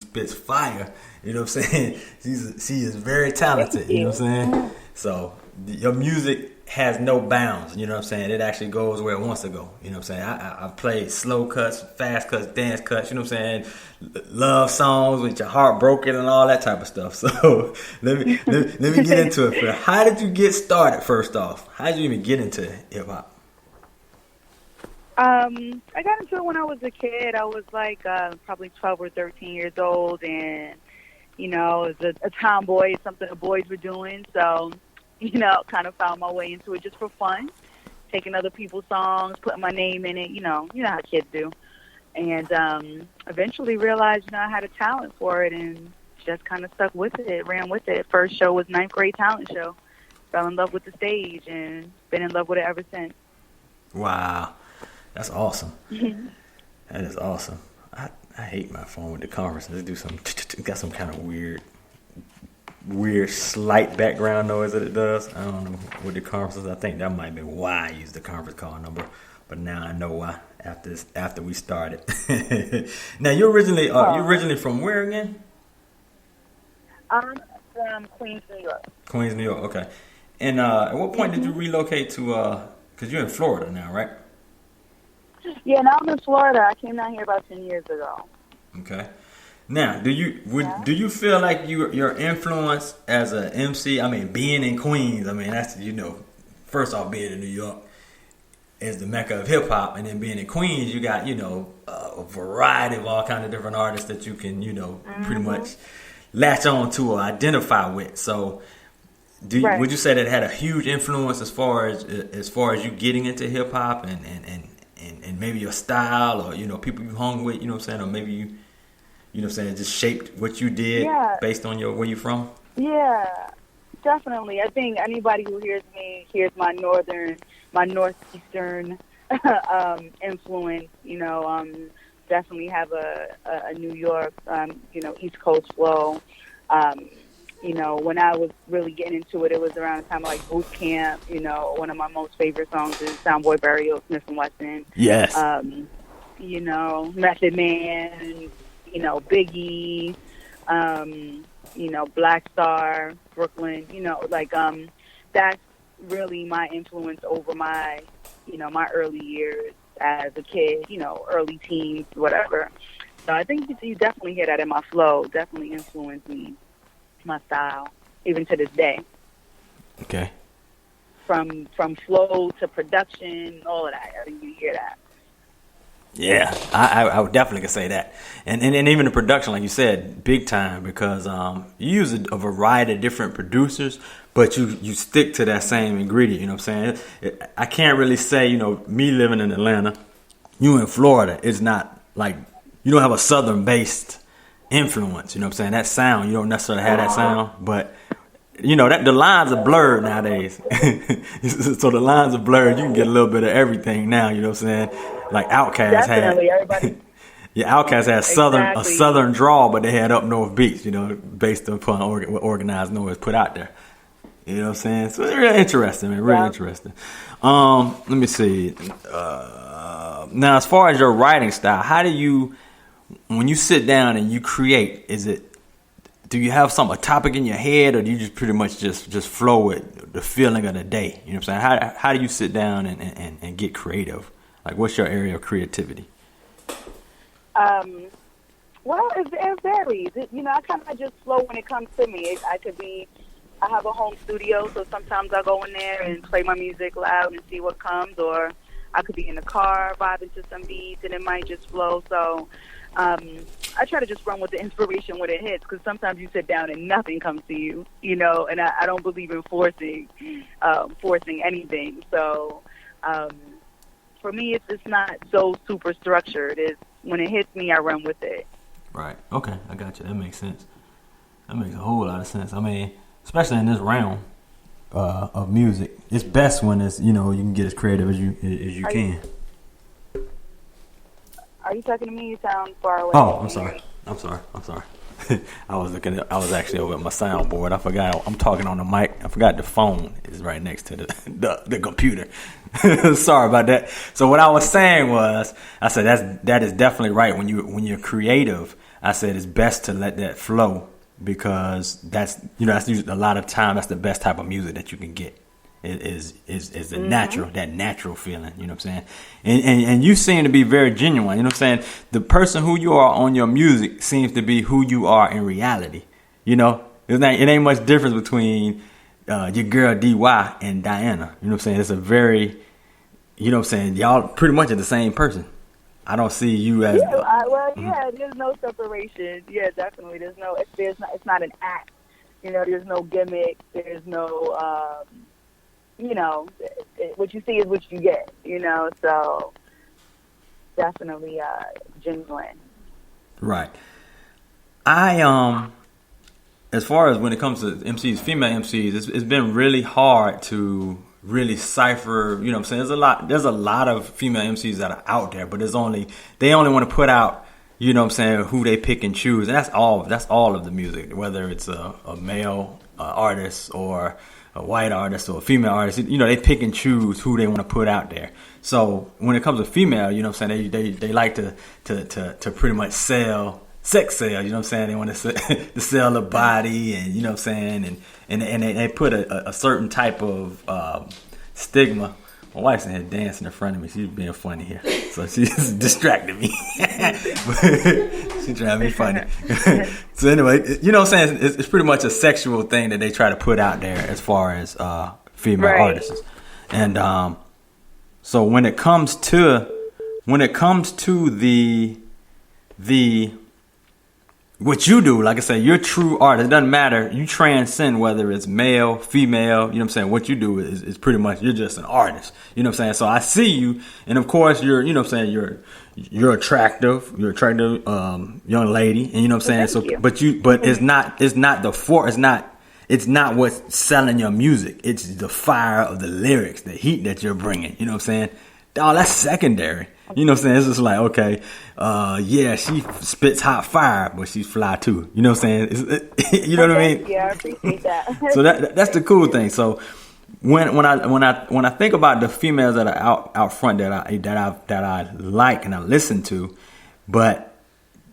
spits fire. You know what I'm saying? She is very talented. You know what I'm saying? So your music has no bounds. You know what I'm saying? It actually goes where it wants to go. You know what I'm saying? I play slow cuts, fast cuts, dance cuts. You know what I'm saying? Love songs with your heart broken and all that type of stuff. So let me get into it. How did you get started? First off, how did you even get into hip hop? I got into it when I was a kid. I was like probably 12 or 13 years old, and it was a tomboy, something the boys were doing. So, kind of found my way into it just for fun, taking other people's songs, putting my name in it. You know how kids do. And eventually realized, I had a talent for it, and just kind of stuck with it, ran with it. First show was ninth grade talent show. Fell in love with the stage, and been in love with it ever since. Wow. That's awesome. That is awesome. I hate my phone with the conferences. It got some kind of weird slight background noise that it does. I don't know with the conferences. I think that might be why I use the conference call number. But now I know why after we started. Now you're originally from where again? I'm from Queens, New York. Queens, New York. Okay. And at what point did you relocate to? Because you're in Florida now, right? Yeah, now I'm in Florida. I came down here about 10 years ago. Okay. Now, do you feel like your influence as a MC? I mean, being in Queens. I mean, that's first off, being in New York is the mecca of hip hop, and then being in Queens, you got a variety of all kind of different artists that you can pretty much latch on to or identify with. So, would you say that it had a huge influence as far as you getting into hip hop and maybe your style or people you hung with, what I'm saying, or maybe you what I'm saying, just shaped what you did based on where you from? Yeah, definitely. I think anybody who hears me hears my northeastern influence. Definitely have a New York East Coast flow. When I was really getting into it, it was around the time of like boot camp. One of my most favorite songs is Soundboy Burial, Smith and Wesson. Yes. Method Man, Biggie, Black Star, Brooklyn. That's really my influence over my, my early years as a kid. Early teens, whatever. So I think you definitely hear that in my flow. Definitely influenced me. My style, even to this day. Okay. From flow to production, all of that. I think you hear that. Yeah, I would definitely could say that, and even the production, like you said, big time, because you use a variety of different producers, but you stick to that same ingredient. You know what I'm saying? I can't really say me living in Atlanta, you in Florida. It's not like you don't have a southern based influence, you know what I'm saying? That sound, you don't necessarily have that sound, but that the lines are blurred nowadays. So the lines are blurred. You can get a little bit of everything now, you know what I'm saying? Like Outkast Definitely, everybody. Yeah, Outkast had a southern drawl, but they had up north beats, based upon what Organized Noise put out there. You know what I'm saying? So it's really interesting, man. Really interesting. Let me see. Now, as far as your writing style, how do you, when you sit down and you create, do you have a topic in your head, or do you just pretty much just flow with the feeling of the day? You know what I'm saying? How do you sit down and get creative? Like, what's your area of creativity? Well, it varies. I kind of just flow when it comes to me. I have a home studio, so sometimes I go in there and play my music loud and see what comes, or I could be in the car vibing to some beats and it might just flow. So I try to just run with the inspiration when it hits, because sometimes you sit down and nothing comes to you, and I don't believe in forcing anything. So for me, it's not so super structured. It's when it hits me, I run with it. Right. Okay, I got you. That makes sense. That makes a whole lot of sense. I mean, especially in this realm of music, it's best when it's you can get as creative as you can. Are you talking to me? You sound far away. Oh, I'm sorry. I was actually over at my soundboard. I forgot I'm talking on the mic. I forgot the phone is right next to the computer. Sorry about that. So what I was saying was, I said that is definitely right. When you're creative, I said it's best to let that flow, because that's usually a lot of time that's the best type of music that you can get. Is the natural feeling, you know what I'm saying? And you seem to be very genuine, you know what I'm saying? The person who you are on your music seems to be who you are in reality. You know, it ain't much difference between your girl DY and Diana. You know what I'm saying? It's a very, you know what I'm saying, y'all pretty much are the same person. I don't see you as there's no separation. Yeah, definitely. It's not an act. You know, there's no gimmick, there's no you know, what you see is what you get, you know, so definitely genuine. Right. I as far as when it comes to MCs, female MCs, it's been really hard to really cipher, you know what I'm saying? There's a lot of female MCs that are out there, but they only want to put out, you know what I'm saying, who they pick and choose. And that's all of the music, whether it's a male artist or a white artist or a female artist, you know, they pick and choose who they want to put out there. So when it comes to female, you know what I'm saying, they like to pretty much sex sell, you know what I'm saying? They want to sell the body, and you know what I'm saying, and they put a certain type of stigma. My wife's in here dancing in front of me. She's being funny here, so she's distracting me. She's trying to be funny. So anyway, you know what I'm saying? It's pretty much a sexual thing that they try to put out there as far as female artists. And so when it comes to the what you do, like I said, you're a true artist. It doesn't matter. You transcend whether it's male, female, you know what I'm saying? What you do is pretty much, you're just an artist. You know what I'm saying? So I see you, and of course you're, you know what I'm saying, you're attractive. You're attractive young lady, and you know what I'm saying? But it's not what's selling your music. It's the fire of the lyrics, the heat that you're bringing. You know what I'm saying? Oh, that's secondary. You know what I'm saying? It's just like, okay, yeah, she spits hot fire, but she's fly too. You know what I'm saying? You know what I mean? Yeah, I appreciate that. So that's the cool thing. So when I think about the females that are out front that I like and I listen to, but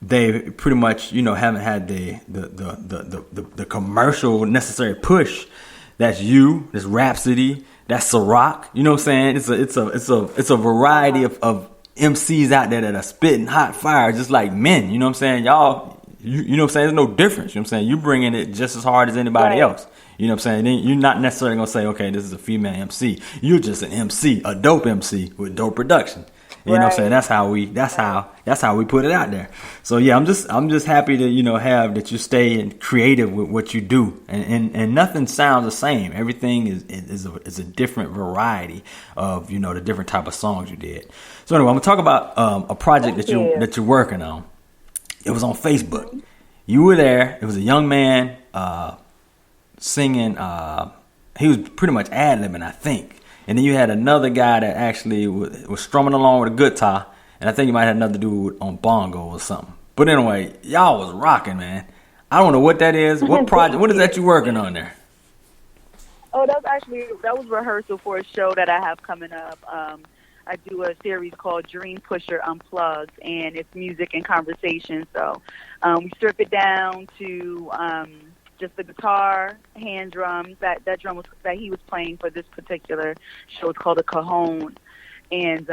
they pretty much, you know, haven't had the commercial necessary push. That's you. That's Rhapsody. That's Ciroc. You know what I'm saying? It's a variety of MCs out there that are spitting hot fire just like men. You know what I'm saying? Y'all, you know what I'm saying? There's no difference. You know what I'm saying? You bringing it just as hard as anybody else. You know what I'm saying? Then you're not necessarily going to say, okay, this is a female MC. You're just an MC, a dope MC with dope production. You know what I'm saying? That's how we put it out there. So yeah, I'm just happy to, you know, have that you stay creative with what you do, and nothing sounds the same. Everything is a different variety of, you know, the different type of songs you did. So anyway, I'm gonna talk about a project that you're working on. It was on Facebook. You were there. It was a young man singing. He was pretty much ad-libbing, I think. And then you had another guy that actually was strumming along with a guitar, and I think you might have another dude on bongo or something. But anyway, y'all was rocking, man. I don't know what that is. What project? What is that you working on there? Oh, that was rehearsal for a show that I have coming up. I do a series called Dream Pusher Unplugged, and it's music and conversation. So we strip it down to just the guitar, hand drums. That drum that he was playing for this particular show. It's called a cajon, and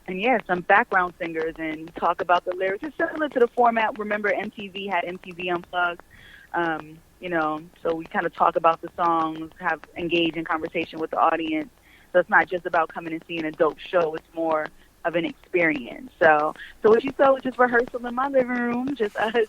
yeah, some background singers, and we talk about the lyrics. It's similar to the format. Remember, MTV had MTV Unplugged. You know, so we kind of talk about the songs, have engage in conversation with the audience. So it's not just about coming and seeing a dope show. It's more of an experience. So what you saw was just rehearsal in my living room, just us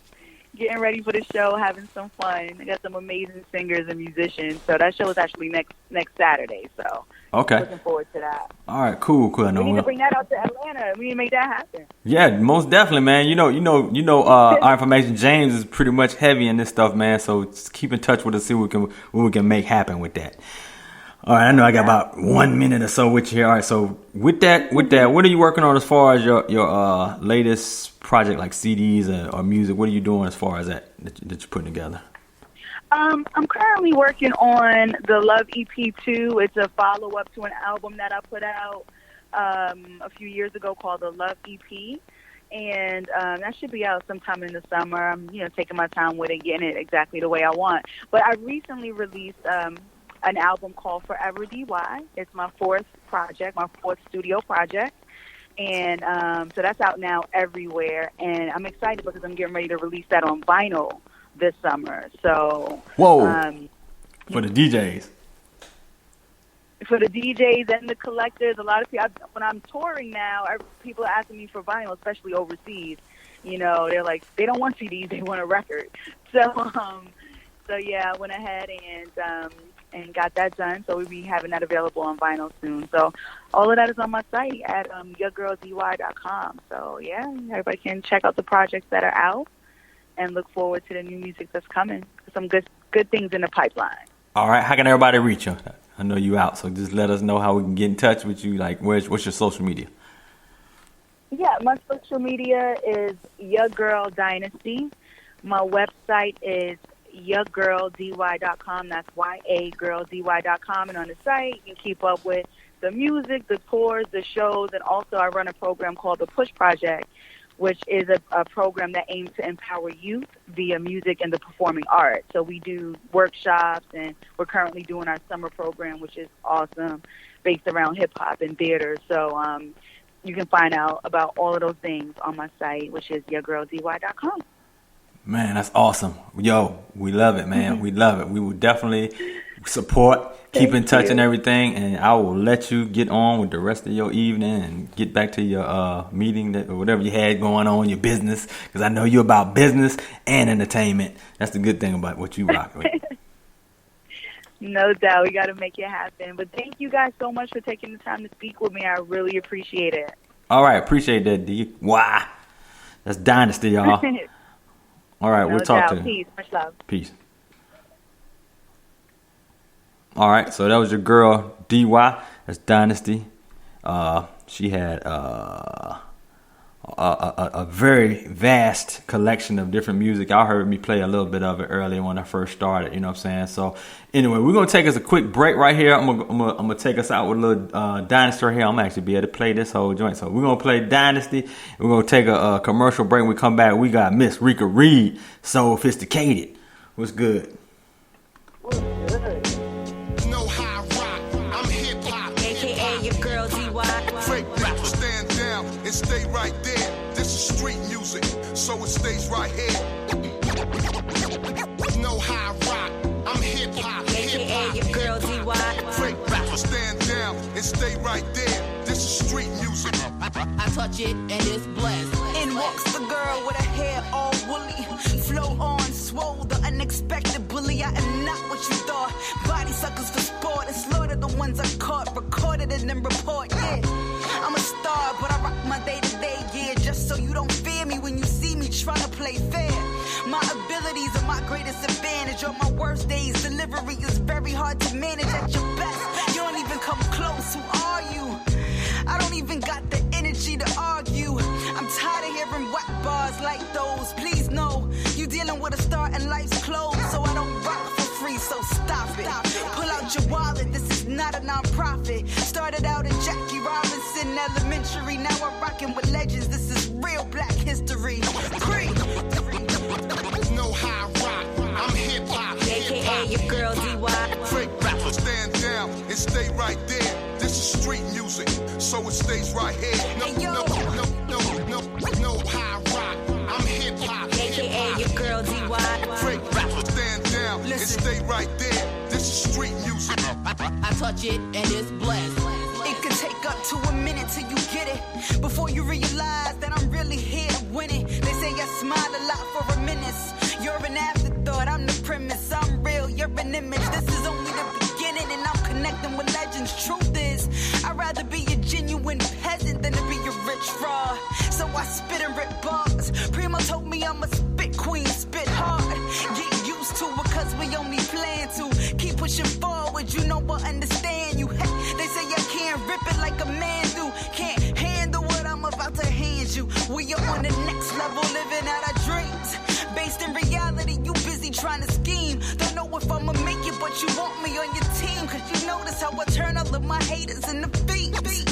getting ready for the show, having some fun. I got some amazing singers and musicians. So that show is actually next Saturday. So okay, looking forward to that. All right, cool. We need to bring that out to Atlanta. We need to make that happen. Yeah, most definitely, man. You know. Our information, James, is pretty much heavy in this stuff, man. So just keep in touch with us, see what we can make happen with that. All right, I know I got about 1 minute or so with you here. All right, so with that, what are you working on as far as your latest project, like CDs or music? What are you doing as far as that you're putting together? I'm currently working on the Love EP 2. It's a follow-up to an album that I put out a few years ago called the Love EP. And that should be out sometime in the summer. I'm, taking my time with it, getting it exactly the way I want. But I recently released an album called Forever DY. It's my fourth studio project. And so that's out now everywhere. And I'm excited because I'm getting ready to release that on vinyl this summer. So for the DJs. For the DJs and the collectors, a lot of people, when I'm touring now, people are asking me for vinyl, especially overseas. They're like, they don't want CDs, they want a record. So yeah, I went ahead and got that done. So we'll be having that available on vinyl soon. So all of that is on my site at yourgirldy.com. So yeah, everybody can check out the projects that are out and look forward to the new music that's coming. Some good things in the pipeline. All right, how can everybody reach you? I know you out, so just let us know how we can get in touch with you. Like, what's your social media? Yeah, my social media is Your Girl Dynasty. My website is yourgirldy.com. That's YAGirlDY.com. And on the site, you can keep up with the music, the tours, the shows, and also I run a program called the Push Project, which is a program that aims to empower youth via music and the performing arts. So we do workshops, and we're currently doing our summer program, which is awesome, based around hip-hop and theater. So you can find out about all of those things on my site, which is yourgirldy.com. Man, that's awesome. Yo, we love it, man. Mm-hmm. We love it. We will definitely support, keep in touch and everything, and I will let you get on with the rest of your evening and get back to your meeting or whatever you had going on, your business, because I know you're about business and entertainment. That's the good thing about what you rock with. No doubt. We got to make it happen. But thank you guys so much for taking the time to speak with me. I really appreciate it. All right. Appreciate that, D. Wow. That's Dynasty, y'all. All right. We'll talk to you. Peace. Much love. Peace. All right, so that was your girl DY. That's Dynasty. She had a very vast collection of different music. Y'all heard me play a little bit of it earlier when I first started. You know what I'm saying? So anyway, we're gonna take us a quick break right here. I'm gonna take us out with a little Dynasty right here. I'm actually be able to play this whole joint. So we're gonna play Dynasty. We're gonna take a commercial break. When we come back, we got Miss Rika Reid, Soulfisticated. What's good? Stay right there. This is street music, so it stays right here. No high rock, I'm hip hop. AKA your girl DY. Break back, stand down and stay right there. This is street music. I touch it and it's blessed. In walks the girl with her hair all woolly, flow on, swole, the unexpected bully. I am not what you thought. Body suckers for sport and slaughter the ones I caught, recorded and then report. Yeah, I'm a star, but I rock my day-to-day, yeah. Just so you don't fear me when you see me trying to play fair. My abilities are my greatest advantage. On my worst days, delivery is very hard to manage. At your best, you don't even come close. Who are you? I don't even got the energy to argue. I'm tired of hearing whack bars like those. Please know, you dealing with a star and life's closed. So I don't rock for free, so stop it. Pull out your wallet, this is not a non-profit. Started out in Jackie Robinson Elementary. Now I'm rocking with legends, this is real black history. No high rock, I'm hip hop. AKA your girl DY. Break back, stand down and stay right there. This is street music, so it stays right here. No high rock, I'm hip hop. AKA your girl DY. Break back, stand down and stay right there. This is street music. I touch it and it's blessed. It could take up to a minute till you get it, before you realize that I'm really here to win it. They say I smile a lot for a minute. You're an afterthought, I'm the premise. I'm real, you're an image. This is only the beginning, and I'm connecting with legends. Truth is, I'd rather be a genuine peasant than to be a rich fraud. So I spit and rip bars. Primo told me I'm a spit queen, spit hard. Get used to it, cause we only plan to keep pushing forward. You know I understand. We are on the next level, living out our dreams. Based in reality, you busy trying to scheme. Don't know if I'ma make it, but you want me on your team. Cause you notice how I turn all of my haters into fiends.